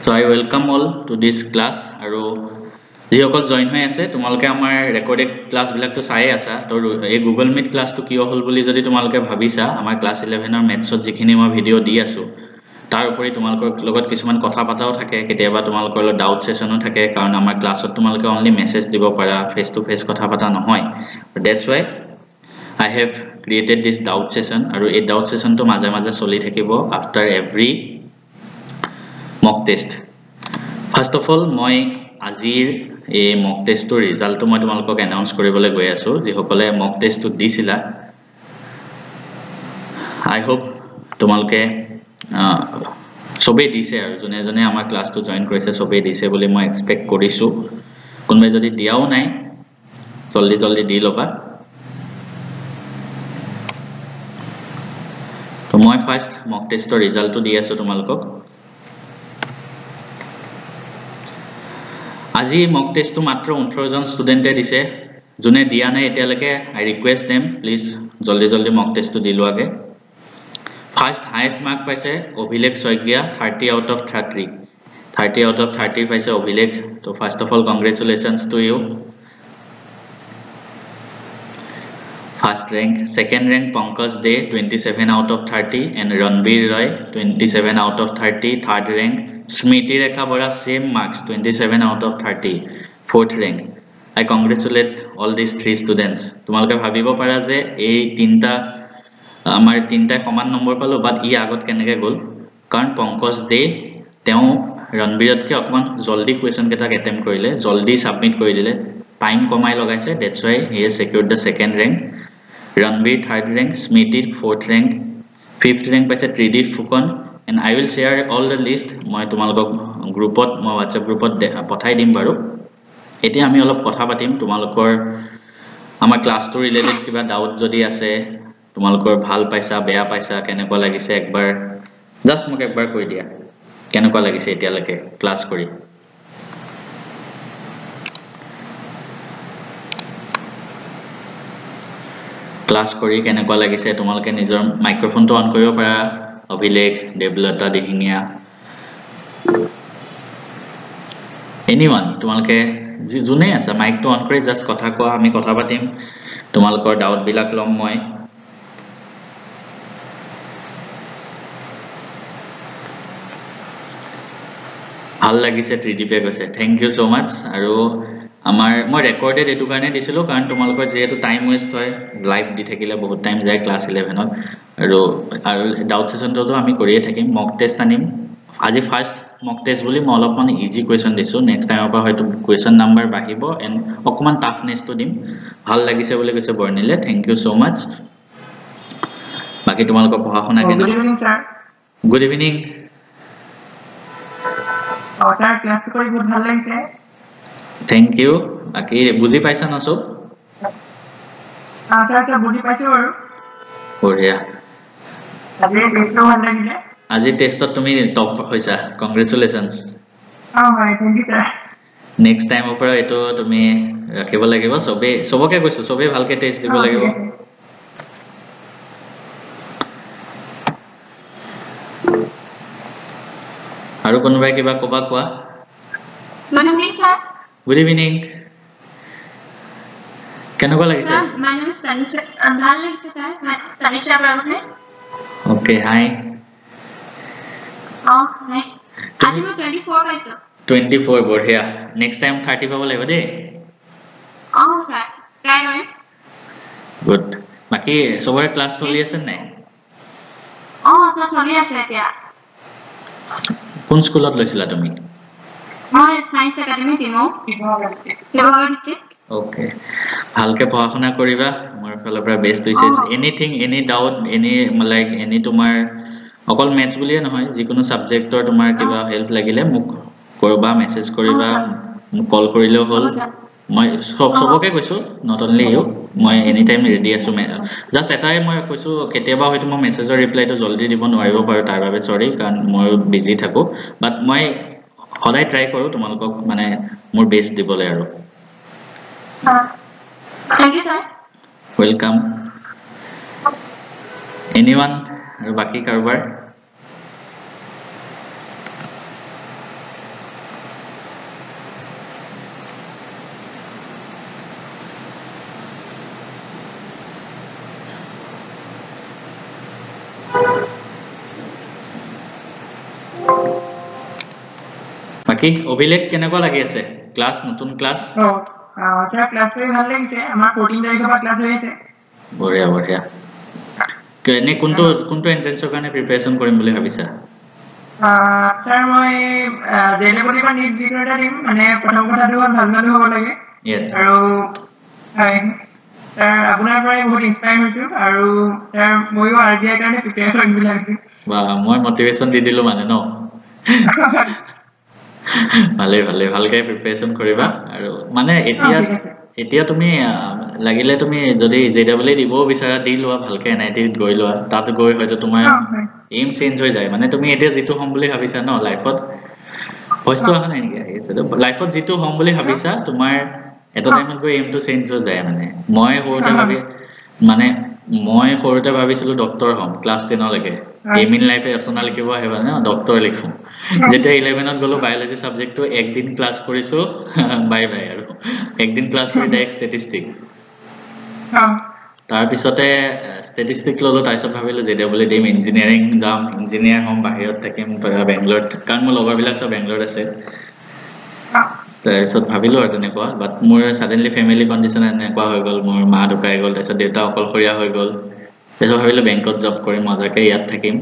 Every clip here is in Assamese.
So I welcome all to this class. Aru যিসকল জয়েন হৈ আছে তোমালোকে আমাৰ ৰেকৰ্ডেড ক্লাছ বিলাকটো চাই আছা তো এই গুগল মিট ক্লাছটো কিয় হল বুলি যদি তোমালোকে ভাবিছা আমাৰ ক্লাছ 11 ৰ মেথছত যিখিনি মই ভিডিও দি আছো তাৰ উপৰি তোমালোকৰ লগত কিছুমান কথা পাতাও থাকে কেতিয়াবা তোমালোকৰ লগত ডাউট সেশনো থাকে কাৰণ আমাৰ ক্লাছত তোমালোকে অনলি মেছেজ দিব পাৰা ফেস টু ফেস কথা পাতা নহয় that's why I have created this doubt session aru ei doubt session to maje maje choli thakibo after every mock test. First of all moi azir এই mock test to result to মই তোমালোকক announce কৰিবলৈ গৈ আছো যি সকলে mock test to দিছিলা I hope তোমালোকে সবে দিছে আৰু জনে জনে আমাৰ ক্লাছ to জয়েন কৰিছে সবে দিছে বুলি মই এক্সপেক্ট কৰিছো কোনবাই যদি দিয়াও নাই জলদি জলদি দি লবা তো মই ফাৰ্স্ট mock test ৰ result to দি আছো তোমালোকক আজি mock test to মাত্ৰ 18 জন ষ্টুডেন্টে দিছে জুনে দিয়া নাই এতিয়ালৈকে I request them please জলদি জলদি mock test to দিলো আগে ফাৰ্স্ট হাইয়েস্ট মাৰ্ক পাইছে অভিলেখ সৈগিয়া 30 out of 30 out of 30 পাইছে অভিলেখ তো first of all congratulations to you First rank, second rank Pankaj De 27 out of 30 and Ranbir Roy 27 out of 30 third rank Smriti Rekha Bora same marks 27 out of 30 fourth rank I congratulate all these three students তোমালোকে ভাবিব পাৰা যে এই তিনটা আমাৰ তিনটা সমান নম্বৰ পালো বাট ই আগত কেনেকৈ গল কাৰণ Pankaj De তেওঁ Ranbirতকে অকমান জলদি কোৱেশ্চন কেটা অ্যাটেম্প কৰিলে জলদি সাবমিট কৰি দিলে টাইম কমাই লগাইছে that's why he has secured the second rank Ranbir third rank Smriti fourth rank fifth rank paise Tridip Fukan and I will share all the list moi tumalok groupot moi WhatsApp groupot pathai dim baru eti ami olop kotha patim tumalokor amar class to related kiba doubt jodi ase tumalokor bhal paisa beya paisa keneko lagise ekbar just mok ekbar koi dia keneko lagise etia lake class kori class কৰি কেনেকুৱা লাগিছে তোমালোকে নিজৰ মাইক্ৰোফোনটো অন কৰিব পাৰা অভিলেখ দেৱলতা দিহিঙিয়া এনিওয়ান তোমালোকে জুনে আছে মাইকটো অন কৰি জাস্ট কথা কোৱা আমি কথা পাতিম তোমালোকৰ ডাউট বিলাক লম মই ভাল লাগিছে ত্ৰিদীপে কৈছে থ্যাংক ইউ সো মাচ আৰু আমাৰ মই ৰেকৰ্ডেড এটু কাৰণে দিছিলো কাৰণ তোমালোকৰ যেহেতু টাইম ওয়েস্ট হয় লাইভ দি থাকিলে বহুত টাইম যায় ক্লাস 11 ত আৰু ডাউট সেশনটো আমি কৰিয়ে থাকিম মক টেষ্ট আনিম আজি ফাৰ্স্ট মক টেষ্ট বুলি মই অলপমান ইজি কোৱেশ্চন দিছো নেক্সট টাইমৰ পৰা হয়তো কোৱেশ্চন নাম্বাৰ বাঢ়িব এন্ড অকমান টাফনেসটো দিম ভাল লাগিছে বুলি কৈছে বৰ্ণিলে থ্যাংক ইউ সো মাচ বাকি তোমালোকৰ পঢ়াশুনা কেনে good evening sir good evening otter class কৰি বহুত ভাল লাগিছে Thank you. Aki buji paisa na sob? Sir, क्या बुझी पाइছে আৰু বঢ়িয়া আজি টেষ্ট ভাল লাগিলে আজি টেষ্টত তুমি টপ হৈছা কংগ্ৰেচুলেশনস হয় thank you sir next time পৰা এটো তুমি ৰাখিব লাগিব সবকে কৈছো সবে ভালকে টেষ্ট দিব লাগিব আৰু কোনোবাই কিবা কবা কোৱা Good evening, sir. Good evening. কেনেকুৱা লাগিছে Sir, my name is Tanisha. ভাল লাগিছে sir. My name is Tanisha Brahmane. Okay, hi. Oh, hi. আজি মই 24 পাইছো. 24 বঢ়িয়া নেক্সট টাইম 30 পাব লাগিব দে Oh, sir. ট্রাই কৰিম. গুড বাকি সবৰে ক্লাস চলি আছে নাই Oh, sir, চলি আছে এতিয়া. কোন স্কুলত লৈছিলা তুমি মই সায়েন্স একাডেমি টিমো শিৱসাগৰ ডিস্ট্ৰিক্ট ওকে ভালকে পঢ়াশুনা কৰিবা মোৰ ফালৰ পৰা best wishes anything any doubt any like any তোমাৰ অকল ম্যাথছ বুলিয়ে নহয় যিকোনো সাবজেক্টৰ তোমাৰ কিবা হেল্প লাগিলে মোক কৰবা মেছেজ কৰিবা মোক কল কৰিলেও হ'ল মই সবকে কৈছো নট অনলি ইউ মই এনি টাইম ৰেডি আছো জাস্ট এটাই মই কৈছো কেতিয়াবা হয়তো মই মেছেজৰ ৰিপ্লাইটো জলদি দিব নোৱাৰিব পাৰো তাৰ বাবে সৰি কাৰণ মই বিজি থাকো বাট মই সদায় ট্ৰাই কৰো তোমালোকক মানে মোৰ বেষ্ট দিবলৈ আৰু thank you sir welcome anyone আৰু বাকি কাৰোবাৰ বাকি অভিলেখ কেনেকুৱা লাগি আছে ক্লাস নতুন ক্লাস স্যাৰ ক্লাস কৰি ভাল লাগিছে আমাৰ 14 তাৰিখৰ পৰা ক্লাস হৈ আছে বঢ়িয়া বঢ়িয়া কেনে কোনটো এন্ট্ৰেন্সৰ কাৰণে প্ৰিপাৰেচন কৰিম বুলি ভাবিছা স্যাৰ মই জেলেবলি বা নিট জিটো এটা দিম মানে প্ৰথম কথাটো হ'ল ভাল মানুহ হ'ব লাগে yes আৰু স্যাৰ আপোনাৰ পৰাই বহুত ইনস্পায়াৰ হৈছো আৰু স্যাৰ মইও আৰবিআই কাৰণে প্ৰিপেয়াৰ কৰিম বুলি ভাবিছো বা মই মোটিভেশন দি দিলো মানে ন ভালে ভালকে প্ৰিপাৰেচন কৰিবা আৰু মানে এতিয়া তুমি লাগিলে তুমি যদি জেডব্লিউ দিব বিচাৰা দি লোৱা ভালকে এনআইটিত গৈ লোৱা তাত গৈ হয়তো তোমাৰ এইম চেঞ্জ হৈ যায় মানে তুমি এতিয়া যেটো হম বুলি ভাবিছা ন লাইফত ভইচটো আহা নাই নেকি আহিছে লাইফত যেটো হম বুলি ভাবিছা তোমাৰ এটা টাইমত গৈ এইমটো চেঞ্জ হৈ যায় মানে মই সৰুতে ভাবিছিলো ডক্টৰ হম ক্লাস 10 লৈকে এইম ইন লাইফে ৰচনা লিখিব আহিবা ন ডক্টৰ লিখো যেতিয়া 11ত গলো বায়োলজি সাবজেক্টটো একদিন ক্লাস কৰিছো বাই বাই আৰু একদিন ক্লাস কৰি ডাইৰেক্ট ষ্টেটিষ্টিক তাৰ পিছতে ষ্টেটিষ্টিক্স ললো তাৰপিছত ভাবিলো জেডব্লিউ দিম ইঞ্জিনিয়াৰিং যাম ইঞ্জিনিয়াৰ হম বাহিৰত থাকিম বেংগলোৰত কাৰণ মোৰ লগৰবিলাক সব বেংগলোৰত আছে তাৰপিছত ভাবিলো আৰু তেনেকুৱা বাট মোৰ সাডেনলি ফেমিলি কন্ডিশন এনেকুৱা হৈ গল মোৰ মা ঢুকাই গল তাৰপিছত দেউতা অকলশৰীয়া হৈ গল তাৰপিছত ভাবিলো বেংকত জব কৰিম মজাকে ইয়াত থাকিম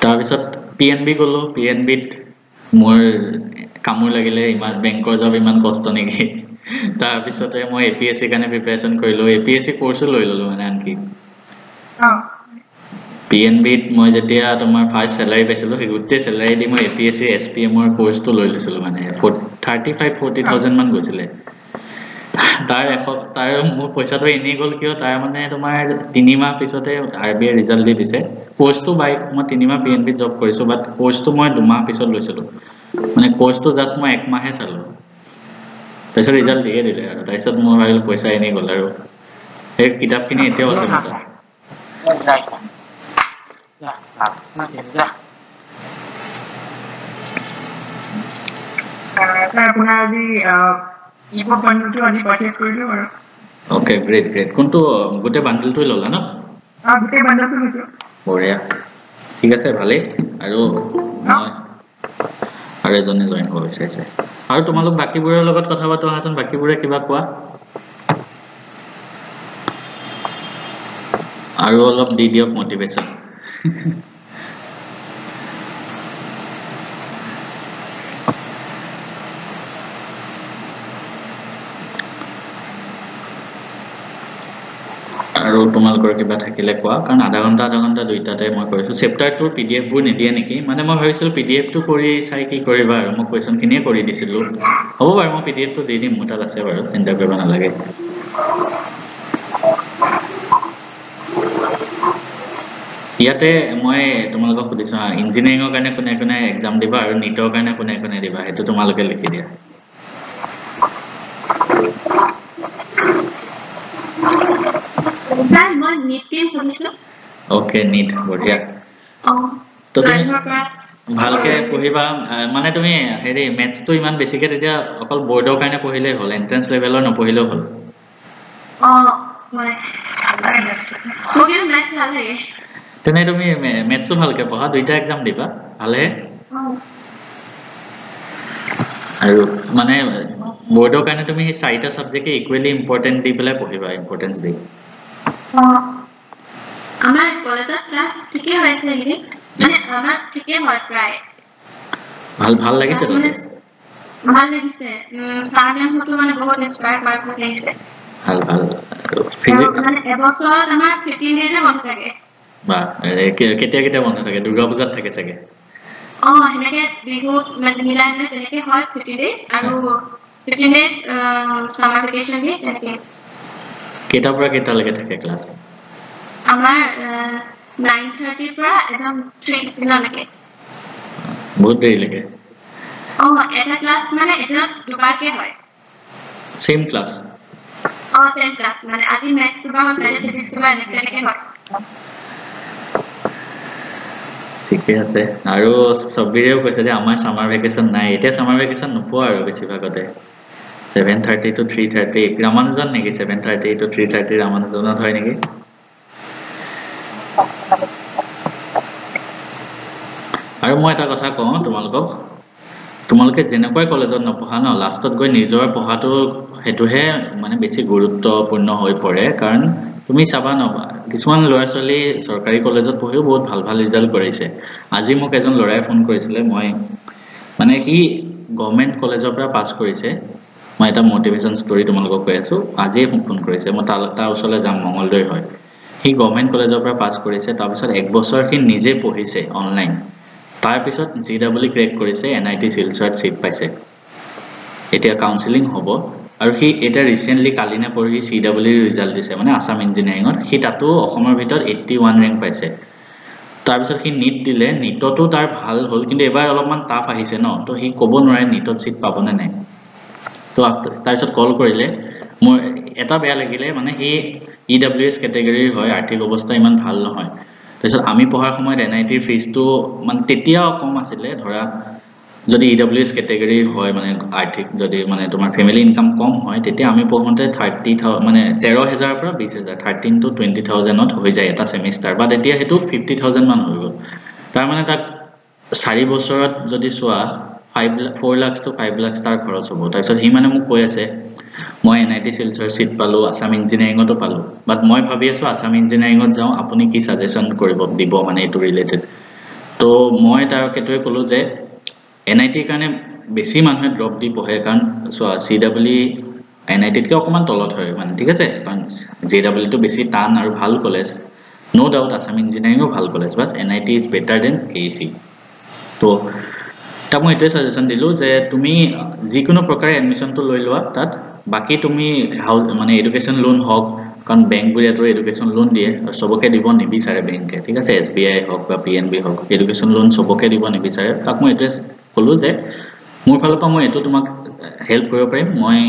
তাৰপিছত পিএনবি গলো পিএনবিত মোৰ কামুৰ লাগিলে ইমান বেংকৰ জব ইমান কষ্ট নেকি তাৰপিছতে মই এপিএসসি কাৰণে প্ৰিপাৰেচন কৰিলো এপিএসসি কোৰ্সও লৈ ললো মানে আনকি পিএনবিত মই যেতিয়া তোমাৰ ফাৰ্স্ট স্যালাৰি পাইছিলো সেই গুটেই স্যালাৰি দি মই এপিএসসি এসপিএম ৰ কোৰ্সটো লৈ লৈছিলো মানে 35-40,000 মান গৈছিলে তাৰ মোৰ পইচাটো এনে গল কিয় তাৰ মানে তোমাৰ 3 মাহ পিছতে আৰবিআই ৰিজাল্ট দি দিছে কোৰ্সটো বাইক মই 3 মাহ পিএনবিত জব কৰিছো বাট কোৰ্সটো মই 2 মাহ পিছত লৈছিলো মানে কোৰ্সটো জাস্ট মই 1 মাহে চালো তাৰপিছত ৰিজাল্ট দিয়ে দিলে আৰু তাৰপিছত মই ভাবিলো পইচা এনে গল আৰু এই কিতাপখিনি এতিয়াও আছে মোৰ আপোনাৰ আজি ইবুক বান্ডলটো আজি পাৰচেজ কৰিলো আৰু ওকে গ্ৰেট কোনটো গোটে বান্ডলটো ললা ন গোটে বান্ডলটো লৈছো বঢ়িয়া ঠিক আছে ভালে আৰু মই আৰু এজনে জয়েন হ'ব বিচাৰিছে আৰু তোমালোক বাকিবোৰৰ লগত কথা পাতো আহাচোন বাকিবোৰে কিবা কোৱা আৰু অলপ দি দিয়ক মোটিভেশন আৰু তোমালোকৰ কিবা থাকিলে কোৱা কাৰণ আধা ঘন্টা দুইটাতে মই কৰিছো চেপ্টাৰ 2 পিডিএফ বোৰ নিদিয়ে নেকি মানে মই ভাবিছিলো পিডিএফ টো কৰি চাই কি কৰিবা আৰু মই কোৱেশ্চন খিনিয়ে কৰি দিছিলো হ'ব বাৰু মই পিডিএফ টো দি দিম মোৰ তাত আছে বাৰু চিন্তা কৰিব নালাগে ইয়াতে মই তোমালোকক সুধিছো ইঞ্জিনিয়াৰিংৰ কাৰণে কোনে এক্সাম দিবা আৰু নিটৰ কাৰণে কোনে দিবা হেতু তোমালোকে লিখি দিয়া মই নিট টিম পঢ়িছো ওকে নিট বঢ়িয়া তো ভালকে পঢ়িবা মানে তুমি হেৰি ম্যাথছটো ইমান বেছিকে তেতিয়া অকল বোৰ্ডৰ কাৰণে পঢ়িলেই হ'ল এন্ট্ৰেন্স লেভেলৰ নপঢ়িলেও হ'ল মই ম্যাথছ ভাল লাগে তেনে তুমি ম্যাথছটো ভালকে পঢ়া দুইটা এক্সাম দিবা ভালে আৰু মানে বোৰ্ডৰ কাৰণে তুমি চাৰিটা সাবজেক্টে ইকুৱেলি ইম্পৰ্টেন্ট দি পেলাই পঢ়িবা ইম্পৰ্টেন্স দি আমাৰ কলেজত ক্লাছ ঠিকই হৈছে নেকি মানে আমাৰ ঠিকই হয় প্ৰায় ভাল লাগিছে তো ভাল লাগিছে সাৰ মেমটো মানে বহুত ইনস্পায়াৰ কৰা হৈছে ভাল ফিজিক্স মানে এবছৰত আমাৰ 15 ডেজ বন্ধ থাকে বা কেতিয়া বন্ধ থাকে দুৰ্গা পূজাত থাকে চাগে হেনেকে বিহু মানে মিলাই তেনেকে হয় 15 ডেজ আৰু 15 ডেজ সামাৰ ভেকেশন দিয়ে তেনেকে কেইটাৰ পৰা কেইটালৈকে থাকে ক্লাছ আমাৰ 9:30 পৰা একদম 3 লৈকে বহুত দেৰিলৈকে এটা ক্লাছ মানে এটা দুবাৰকে হয় সেম ক্লাছ সেম ক্লাছ মানে আজি ম্যাথ দুবাৰ হয় কালি ফিজিক্স দুবাৰ এনেকে হয় ঠিকে আছে আৰু সবিৰেও কৈছে যে আমাৰ সামাৰ ভেকেশন নাই এতিয়া সামাৰ ভেকেশন নোপোৱা আৰু বেছিভাগতে 7:30 to 3:30 ৰামানুজন নেকি 7:30 to 3:30 ৰামানুজনত হয় নেকি আৰু মই এটা কথা কওঁ তোমালোকক তোমালোকে যেনেকৈ কলেজত নপঢ়া ন লাষ্টত গৈ নিজৰ পঢ়াটো হেতুহে মানে বেছি গুৰুত্বপূৰ্ণ হৈ পৰে কাৰণ তুমি চাবা ন কিছুমান ল'ৰা ছোৱালী চৰকাৰী কলেজত পঢ়িও বহুত ভাল ভাল ৰিজাল্ট কৰিছে আজি মোক এজন ল'ৰাই ফোন কৰিছিলে মই মানে কি গভৰ্ণমেণ্ট কলেজৰ পৰা পাছ কৰিছে মই এটা মোটিভেশন ষ্টৰী তোমালোকক কৈ আছো আজিয়ে ফোন কৰিছে মই তাৰ ওচৰলৈ যাম মঙ্গলদৈ হয় হি গভৰ্ণমেণ্ট কলেজৰ পৰা পাছ কৰিছে তাৰ পিছত এক বছৰ সি নিজে পঢ়িছে অনলাইন তাৰ পিছত জিডব্লিউ ক্ৰেক কৰিছে এনআইটি শিলচৰত সিট পাইছে এতিয়া কাউন্সেলিং হ'ব আৰু সি এটা ৰিসেন্টলি কালিনা পঢ়ি সিডব্লিউ ৰিজাল্ট দিছে মানে আসাম ইঞ্জিনিয়াৰিংত সি তাতো অসমৰ ভিতৰত 81 ৰেংক পাইছে তাৰ পিছত সি নিট দিলে নিটতো তাৰ ভাল হ'ল কিন্তু এবাৰ অলপমান টাফ আহিছে ন তো সি ক'ব নোৱাৰে নিটত সিট পাবনে নাই তো তাৰ পিছত কল কৰিলে মোৰ এটা বেয়া লাগিলে মানে সি ইডব্লিউএছ ক্যাটাগৰীৰ হয় আৰ্থিক অৱস্থা ইমান ভাল নহয় তাৰপিছত আমি পঢ়াৰ সময়ত এনআইটিৰ ফিজটো মানে তেতিয়া কম আছিলে ধৰা যদি ইডব্লিউএছ ক্যাটাগৰী হয় মানে আৰ্থিক যদি মানে তোমাৰ ফ্যামিলি ইনকাম কম হয় তেতিয়া আমি পঢ়োতে 30,000 মানে 13,000 পৰা 20,000 13 to 20,000 ত হৈ যায় এটা সেমিস্টাৰ বা তেতিয়া হেতু 50,000 মান হৈ গ'ল তাৰ মানে তাক 4 বছৰত যদি সোৱা 4 লাখ to 5 লাখ তাৰ খৰচ হ'ব তাৰপিছত হি মানে মোক কৈ আছে মই এনআইটি শিলচৰ সিট পালো আসাম ইঞ্জিনিয়াৰিংতো পালো বাট মই ভাবি আছো আসাম ইঞ্জিনিয়াৰিংত যাও আপুনি কি সাজেশন কৰিব দিব মানে এটো ৰিলেটেড তো মই তাৰ কেটোৱে কলো যে এনআইটি কাৰণে বেছি মানুহে ড্ৰপ দি পঢ়ে কাৰণ সিডব্লিউ এনআইটিত কে অকমান তলত হয় মানে ঠিক আছে কাৰণ জিডব্লিউ টো বেছি টান আৰু ভাল কলেজ নো ডাউট আসাম ইঞ্জিনিয়াৰিংও ভাল কলেজ বাস NIT is better than AC তো তা মই এটো সাজেশন দিলো যে তুমি যিকোনো প্ৰকাৰে এডমিশনটো লৈ লোৱা তাত বাকি তুমি মানে এডুকেশন লোন হক কাৰণ বেংকবোৰে তো এডুকেশন লোন দিয়ে আৰু সবকে দিব নিবিচাৰে বেংকে ঠিক আছে এসবিআই হক বা পিএনবি হক এডুকেশন লোন সবকে দিব নিবিচাৰে তাক মই এটো কলো যে মোৰ ফালৰ পৰা মই এটো তোমাক হেল্প কৰিব পাৰিম মই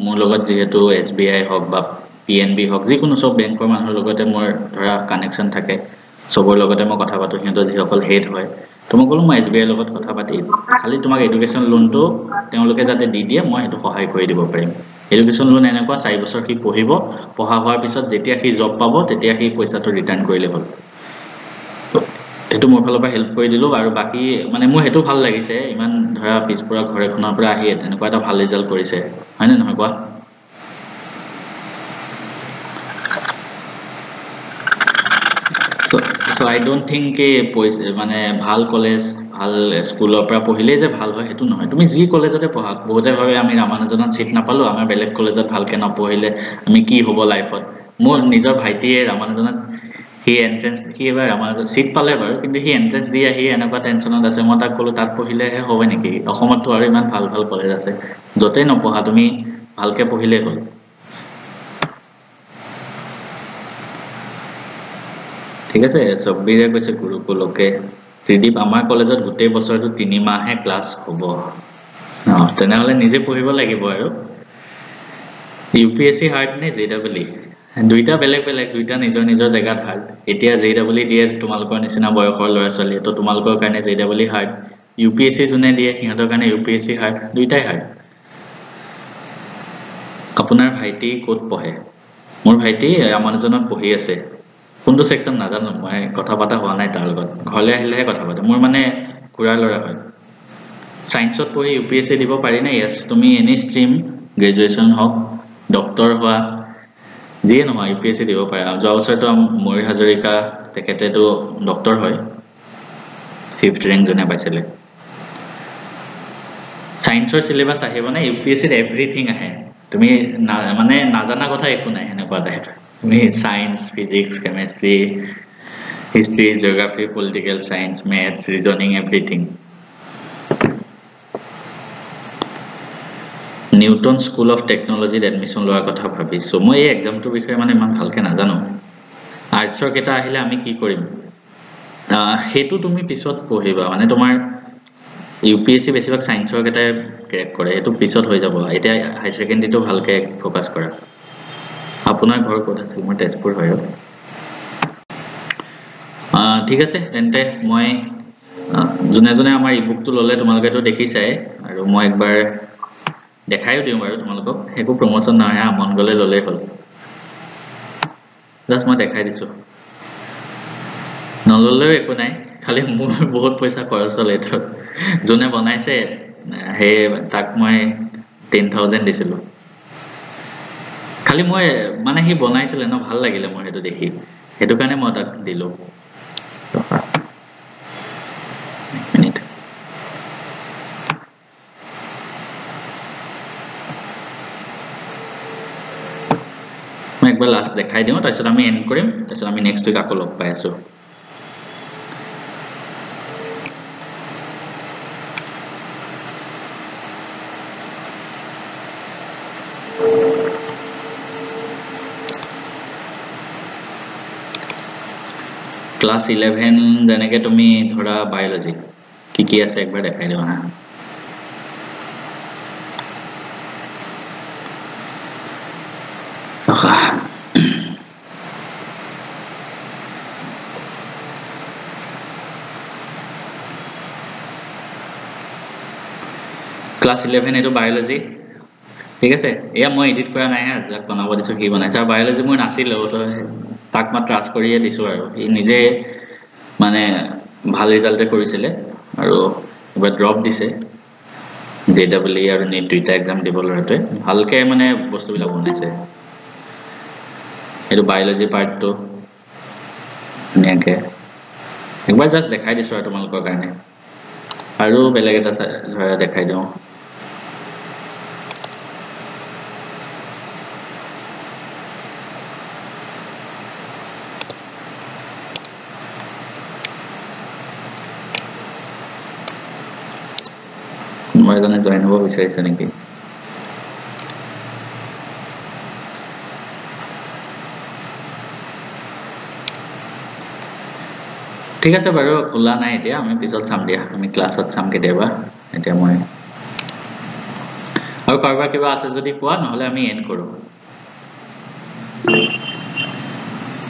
মোৰ লগত যেহেতু এসবিআই হক বা পিএনবি হক যিকোনো সব বেংকৰ মানুহৰ লগতে মোৰ ধৰা কানেকশন থাকে সবৰ লগতে মই কথা পাতো হিহঁতৰ যিসকল হেড হয় তুমি কলো মই এসবিআই লগত কথা পাতি খালি তোমাক এডুকেশন লোনটো তেওঁলোকে যাতে দি দিয়ে মই এটো সহায় কৰি দিব পাৰিম এডুকেশন লোন এনেকুৱা 4 বছৰ কি পঢ়িব পঢ়া হোৱাৰ পিছত যেতিয়া কি জব পাব তেতিয়া কি পইচাটো ৰিটাৰ্ণ কৰিলে হ'ল এটো মোৰ ফালৰ পৰা হেল্প কৰি দিলো আৰু বাকি মানে মোৰ হেতু ভাল লাগিছে ইমান ধৰা পিছপুৰা ঘৰখনৰ পৰা আহি এনেকুৱা এটা ভাল ৰিজাল্ট কৰিছে হয়নে নহয় কোৱা so I don't think মানে ভাল কলেজ ভাল স্কুলৰ পৰা পঢ়িলে যে ভাল হয় হেতু নহয় তুমি যি কলেজতে পঢ়া বহুতে ভাবে আমি ৰামানুজনত সিট নাপালো আমাৰ বেলেগ কলেজত ভালকে নপঢ়িলে আমি কি হ'ব লাইফত মোৰ নিজৰ ভাইটিয়ে ৰামানুজনত হি এন্ট্ৰেন্স কি এবাৰ ৰামানুজত সিট পালে বাৰু কিন্তু হি এন্ট্ৰেন্স দি আহি এনেকুৱা টেনচনত আছে মই তাক কলো তাত পঢ়িলেহে হবে নেকি অসমত তো আৰু ইমান ভাল ভাল কলেজ আছে যতে নপঢ়া তুমি ভালকে পঢ়িলে হ'ল ঠিক আছে সববিৰে কৈছে গুৰুকুলকে ত্ৰিদীপ আমাৰ কলেজত গোটেই বছৰটো 3 মাহে ক্লাছ হ'ব তেনেহলে নিজে পঢ়িব লাগিব আৰু ইউপিএসসি হাৰ্ড নে জেডব্লিউ দুইটা বেলেগ বেলেগ দুইটা নিজৰ নিজৰ জায়গাত হাৰ্ড এতিয়া জেডব্লিউ দিয়ে তোমালোকৰ নিচিনা বয়সৰ ল'ৰা ছোৱালী তো তোমালোকৰ কাৰণে জেডব্লিউ হাৰ্ড ইউপিএসসি জুনে দিয়ে সিহঁতৰ কাৰণে ইউপিএসসি হাৰ্ড দুইটাই হাৰ্ড আপোনাৰ ভাইটি ক'ত পঢ়ে মোৰ ভাইটি ৰামানুজনত পঢ়ি আছে কোনটো সেকশন নাজানো মই কথা পাতা হোৱা নাই তাৰ লগত ঘৰলে আহিলেহে কথা পাতে মোৰ মানে কুৰাৰ ল'ৰা হয় সায়েন্সত পঢ়ি ইউপিএসসি দিব পাৰি না यस তুমি এনি স্ট্ৰীম গ্ৰেজুৱেচন হক ডক্টৰ হোৱা যিয়ে নহয় ইউপিএসসি দিব পাৰা যোৱা বছৰটো মৰি হাজৰিকা তেখেতেটো ডক্টৰ হয় 5th ৰেংক জনে পাইছিলে সায়েন্সৰ সিলেবাস আহিব না ইউপিএসসিত এভৰিথিং আহে তুমি মানে নাজানা কথা একো নাই এনেকুৱা টাইপ তুমি science physics chemistry history geography political science maths reasoning everything Newton school of টেকনলজিত এডমিশন লোৱাৰ কথা ভাবিছো মই এই এক্সামটোৰ বিষয়ে মানে ইমান ভালকে নাজানো আৰ্টছৰ কেটা আহিলে আমি কি কৰিম হেতু তুমি পিছত পঢ়িবা মানে তোমাৰ ইউপিএসসি বেছিভাগ সায়েন্সৰ কেটাই ক্ৰেক কৰে এটো পিছত হৈ যাব এতিয়া হাই সেকেন্ডাৰীটো ভালকে ফোকাস কৰা আপোনাৰ ঘৰ ক'ত আছিল মই তেজপুৰ হয় ঠিক আছে তেন্তে মই জুনে জুনে আমাৰ ইবুকটো ললে তোমালোকেটো দেখিছাই আৰু মই একবাৰ দেখাইও দিম বাৰু তোমালোকক একো প্ৰমোশন নহয় মন গলে ললে হ'ল জাস্ট মই দেখাই দিছো নললেও একো নাই খালি মোৰ বহুত পইচা খৰচ হ'ল এটো জুনে বনাইছে হে তাক মই 10000 দিছিলো খালি মই মানে হি বনাইছিলে ন ভাল লাগিলে মই হেতু দেখি হেতু কাৰণে মই তাক দিলো মিনিট মই একবাৰ লাষ্ট দেখাই দিও তাৰপিছত আমি এন্ড কৰিম তাৰপিছত আমি নেক্সট উইক আকৌ লগ পাই আছো Class 11 যেনেকে তুমি ধৰা বায়োলজি কি আছে একবাৰ দেখাই দিও হা Class 11 এটো বায়োলজি ঠিক আছে এয়া মই এডিট কৰা নাই আজ বনাব দিছো কি বনাইছে আৰু বায়োলজি মই নাছিল তো তাক মাত্ৰ আজ কৰিয়ে দিছো আৰু ই নিজে মানে ভাল ৰিজাল্টে কৰিছিলে আৰু এবাৰ ড্ৰপ দিছে JEE আৰু NEET দুইটা এক্সাম দিব লৰাতে ভালকে মানে বস্তুবিলাক বনাইছে এটো বায়োলজি পাৰ্টটো নেকে একবাৰ জাস্ট দেখাই দিছো আৰু তোমালোকৰ কাৰণে আৰু বেলেগ এটা ধৰা দেখাই দিও মই জানে জয়েন হ'ব বিচাৰিছে নেকি ঠিক আছে বাৰু খোলা নাই এতিয়া আমি পিছত চাম দিয়া আমি ক্লাছত চাম কেতিয়াবা এতিয়া মই আৰু কাৰোবাৰ কিবা আছে যদি কোৱা নহলে আমি এন্ড কৰো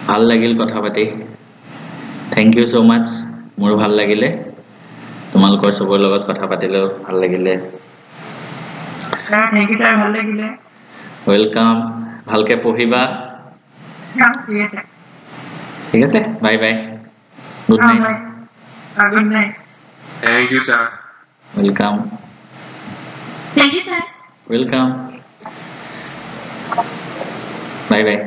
ভাল লাগিল কথা পাতি থ্যাংক ইউ সো মাচ মোৰ ভাল লাগিলে তোমালোকৰ সবৰ লগত কথা পাতিলো ভাল লাগিলে থ্যাংক ইউ স্যার ভাল লাগিলে ওয়েলকাম ভালকে পঢ়িবা ঠিক আছে bye bye good night good night Thank you, sir. Welcome Thank you, sir. Welcome bye bye